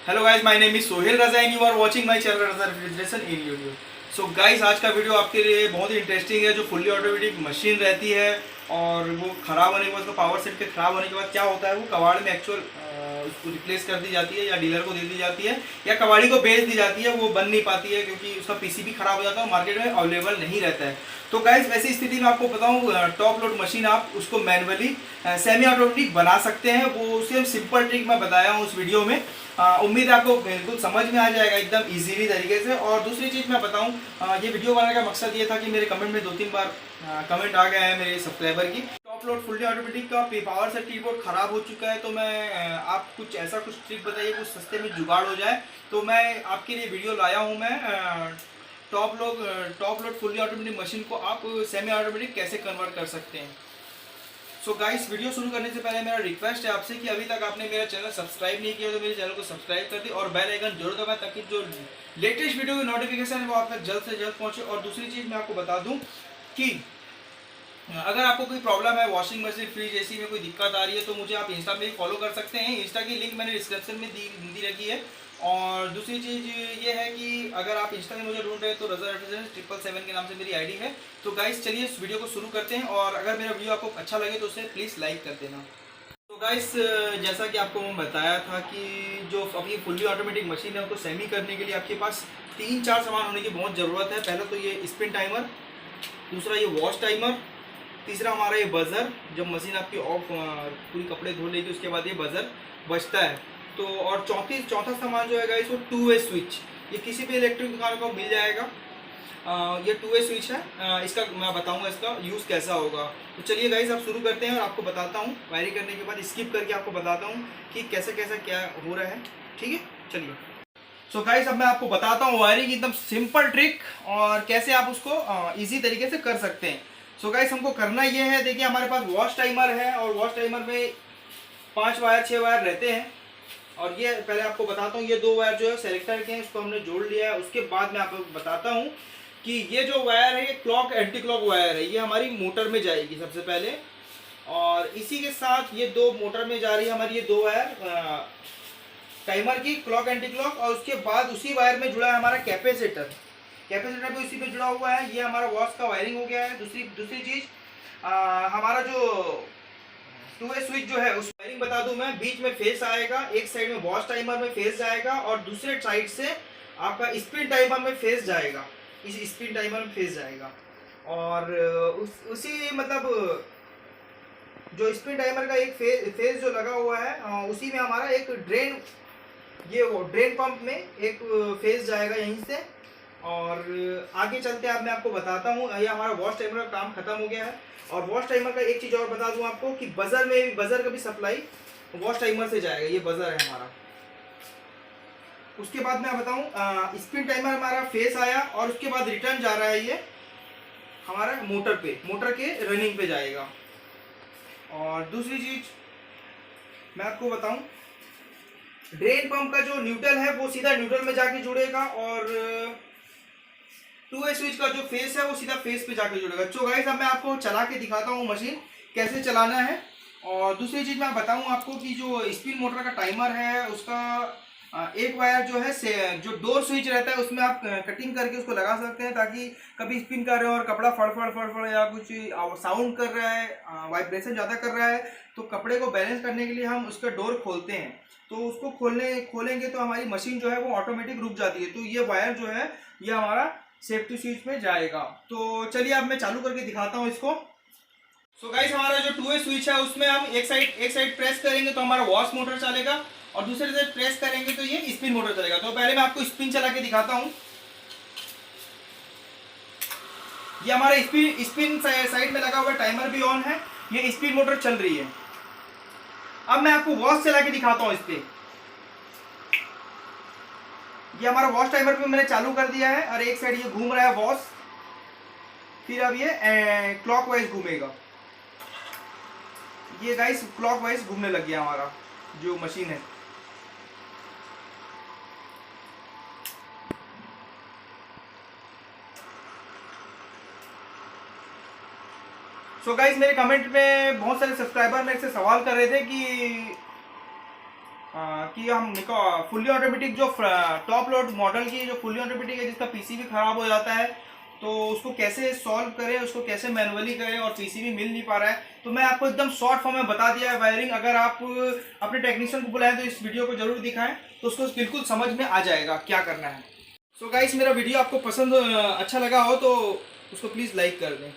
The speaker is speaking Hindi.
Hello guys, my name is Sohail Raza and you are watching my channel Raza refrigeration in YouTube. So guys, आज का वीडियो आपके लिए बहुत ही इंटरेस्टिंग है। जो फुल्ली ऑटोमेटिक मशीन रहती है और वो ख़राब होने के बाद, उसका पावर सेट के ख़राब होने के बाद क्या होता है, वो कबाड़ में एक्चुअल उसको रिप्लेस कर दी जाती है या डीलर को दे दी जाती है या कबाड़ी को बेच दी जाती है। वो बन नहीं पाती है क्योंकि उसका पीसीबी खराब हो जाता है और मार्केट में अवेलेबल नहीं रहता है। तो गाइस, ऐसी स्थिति में आपको बताऊं, टॉप लोड मशीन आप उसको मैनुअली सेमी ऑटोमेटिक बना सकते हैं। वो उसे सिंपल ट्रिक मैं बताया हूँ उस वीडियो में। उम्मीद है आपको बिल्कुल समझ में आ जाएगा एकदम इजीली तरीके से। और दूसरी चीज़ मैं बताऊं, ये वीडियो बनाने का मकसद ये था कि मेरे कमेंट में 2-3 बार कमेंट आ गया है मेरे सब्सक्राइबर की, टॉप लोड फुल्ली ऑटोमेटिक का पावर सेट कीबोर्ड खराब हो चुका है, तो मैं आप कुछ ऐसा कुछ ट्रिक बताइए, कुछ सस्ते में जुगाड़ हो जाए। तो मैं आपके लिए वीडियो लाया हूँ। मैं top load fully automatic machine को आप सेमी ऑटोमेटिक कैसे कन्वर्ट कर सकते हैं। सो गाइस, वीडियो शुरू करने से पहले मेरा रिक्वेस्ट है आपसे कि अभी तक आपने मेरा चैनल सब्सक्राइब नहीं किया तो मेरे चैनल को सब्सक्राइब कर दी और बेल आइकन जरूर दबाएं ताकि जो लेटेस्ट वीडियो की नोटिफिकेशन है वो आप तक जल्द से जल्द पहुंचे। और दूसरी चीज़ मैं आपको बता दूं कि अगर आपको कोई प्रॉब्लम है वॉशिंग मशीन, फ्रिज, एसी में कोई दिक्कत आ रही है तो मुझे आप इंस्टा पे फॉलो कर सकते हैं। इंस्टा की लिंक मैंने डिस्क्रिप्शन में दी रखी है। और दूसरी चीज़ ये है कि अगर आप इंस्टा में मुझे ढूंढ रहे हैं तो रजा रेफ्रिजरेशन 777 के नाम से मेरी आईडी है। तो गाइस, चलिए इस वीडियो को शुरू करते हैं और अगर मेरा वीडियो आपको अच्छा लगे तो उसे प्लीज़ लाइक कर देना। तो गाइस, जैसा कि आपको मैं बताया था कि जो अपनी फुल्ली ऑटोमेटिक मशीन है उसको सेमी करने के लिए आपके पास 3-4 सामान होने की बहुत ज़रूरत है। पहला तो ये स्पिन टाइमर, दूसरा ये वॉश टाइमर, तीसरा हमारा ये बज़र। जब मशीन आपकी ऑफ पूरी कपड़े धो लेगी उसके बाद ये बज़र बजता है। तो और चौथा सामान जो है गाइस वो 2 वे स्विच। ये किसी भी इलेक्ट्रिक दुकान को मिल जाएगा। ये 2 वे स्विच है। इसका मैं बताऊंगा इसका यूज़ कैसा होगा। तो चलिए गाइस, आप शुरू करते हैं और आपको बताता हूँ वायरिंग करने के बाद स्किप करके आपको बताता हूँ कि कैसे कैसे क्या हो रहा है। ठीक है, चलिए। सो गाइस, अब मैं आपको बताता हूँ वायरिंग एकदम सिंपल ट्रिक और कैसे आप उसको इजी तरीके से कर सकते हैं। सो गाइस, हमको करना ये है, देखिए हमारे पास वॉश टाइमर है और वॉश टाइमर में 5 वायर 6 वायर रहते हैं। और ये पहले आपको बताता हूँ, ये 2 वायर जो है सेलेक्टर के हैं, इसको हमने जोड़ लिया है। उसके बाद मैं आपको बताता हूँ कि ये जो वायर है ये क्लॉक एंटी क्लॉक वायर है, ये हमारी मोटर में जाएगी सबसे पहले। और इसी के साथ ये 2 मोटर में जा रही है हमारी ये 2 वायर टाइमर की, क्लॉक एंटी क्लॉक। और उसके बाद उसी वायर में जुड़ा है हमारा कैपेसिटर। कैपेसिटर भी उसी पे जुड़ा हुआ है। ये हमारा वॉश का वायरिंग हो गया है। दूसरी चीज, हमारा जो 2 वे स्विच जो है उस वायरिंग बता दूं मैं, बीच में फेस आएगा, एक साइड में वॉश टाइमर में फेस जाएगा और दूसरे साइड से आपका स्पिन टाइमर में फेस जाएगा। इस स्पिन टाइमर में फेस जाएगा। और उसी मतलब जो स्पिन टाइमर का एक फेस जो लगा हुआ है, उसी में हमारा एक ड्रेन, ये वो ड्रेन पंप में एक फेज जाएगा यहीं से। और आगे चलते हैं, अब मैं आपको बताता हूँ। ये हमारा वॉश टाइमर का काम खत्म हो गया है। और वॉश टाइमर का एक चीज़ और बता दूँ आपको कि बजर का भी सप्लाई वॉश टाइमर से जाएगा। ये बजर है हमारा। उसके बाद मैं बताऊँ, स्पिन टाइमर हमारा फेस आया और उसके बाद रिटर्न जा रहा है ये हमारा मोटर के रनिंग पे जाएगा। और दूसरी चीज मैं आपको बताऊं, ड्रेन पंप का जो न्यूट्रल है वो सीधा न्यूट्रल में जाके जुड़ेगा और 2 वे स्विच का जो फेस है वो सीधा फेस पे जाके जुड़ेगा। तो गाइस, अब मैं आपको चला के दिखाता हूँ मशीन कैसे चलाना है। और दूसरी चीज़ मैं बताऊँ आपको कि जो स्पिन मोटर का टाइमर है उसका एक वायर जो है से जो डोर स्विच रहता है उसमें आप कटिंग करके उसको लगा सकते हैं, ताकि कभी स्पिन कर रहे हो और कपड़ा फड़ या कुछ साउंड कर रहा है, वाइब्रेशन ज़्यादा कर रहा है, तो कपड़े को बैलेंस करने के लिए हम उसका डोर खोलते हैं। तो उसको खोलेंगे तो हमारी मशीन जो है वो ऑटोमेटिक रुक जाती है। तो ये वायर जो है ये हमारा सेफ्टी स्विच में जाएगा। तो चलिए अब मैं चालू करके दिखाता हूँ इसको। सो गाइस, हमारा जो 2 वे स्विच है उसमें हम एक साइड प्रेस करेंगे तो हमारा वॉश मोटर चलेगा और दूसरे साइड प्रेस करेंगे तो ये स्पिन मोटर चलेगा। तो पहले मैं आपको स्पिन चला के दिखाता हूँ। ये हमारा स्पिन साइड में लगा हुआ टाइमर भी ऑन है, ये स्पिन मोटर चल रही है। अब मैं आपको वॉश चला के दिखाता हूँ इस पे। ये हमारा वॉश टाइमर पे मैंने चालू कर दिया है और एक साइड ये घूम रहा है वॉश, फिर अब ये क्लॉकवाइज घूमेगा। ये गाइस क्लॉकवाइज घूमने लग गया हमारा जो मशीन है। सो गाइस, मेरे कमेंट में बहुत सारे सब्सक्राइबर मेरे से सवाल कर रहे थे कि कि हम फुल्ली ऑटोमेटिक जो टॉप लोड मॉडल की जो फुल्ली ऑटोमेटिक है जिसका पीसीबी खराब हो जाता है, तो उसको कैसे सॉल्व करें, उसको कैसे मैनुअली करें और पीसीबी मिल नहीं पा रहा है। तो मैं आपको एकदम शॉर्ट फॉर्म में बता दिया है वायरिंग। अगर आप अपने टेक्नीशियन को बुलाएं तो इस वीडियो को जरूर दिखाएं, तो उसको बिल्कुल समझ में आ जाएगा क्या करना है। सो गाइस, मेरा वीडियो आपको पसंद अच्छा लगा हो तो उसको प्लीज़ लाइक कर दें।